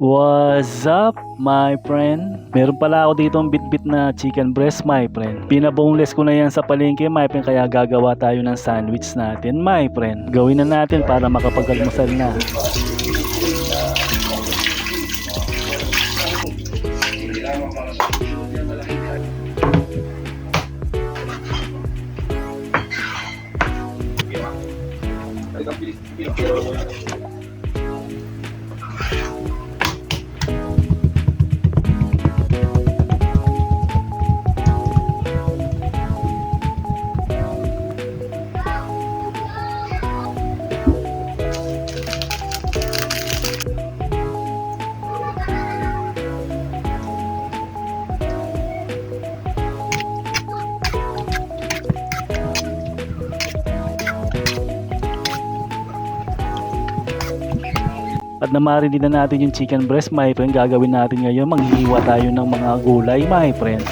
What's up, my friend? Meron pala ako dito ang bit-bit na chicken breast, my friend. Pinaboneless ko na yan sa palengke, my friend, kaya gagawa tayo ng sandwich natin, my friend. Gawin na natin para makapag-almusal na. At na-marinate na natin yung chicken breast, my friend. Gagawin natin ngayon, maghihiwa tayo ng mga gulay, my friend.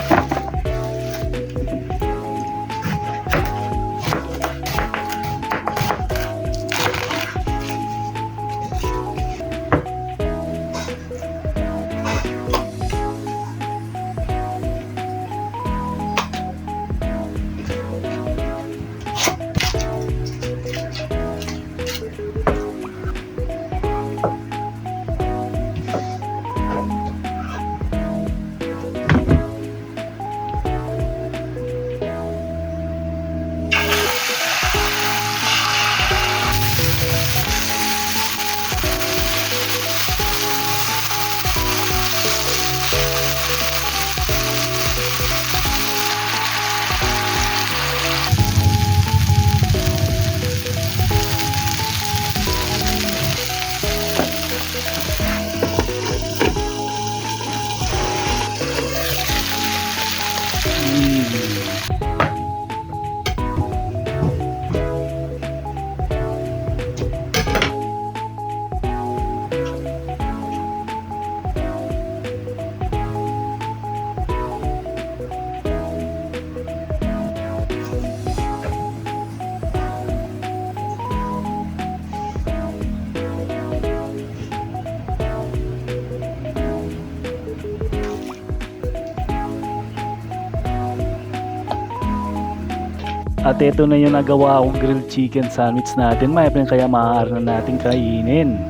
At ito na yung nagawa akong grilled chicken sandwich natin, my friend, kaya maaari na natin kainin.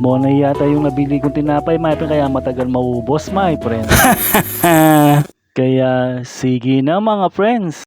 Mona yata yung nabili kong tinapay, my friend, kaya matagal maubos, my friend. Kaya sige na mga friends.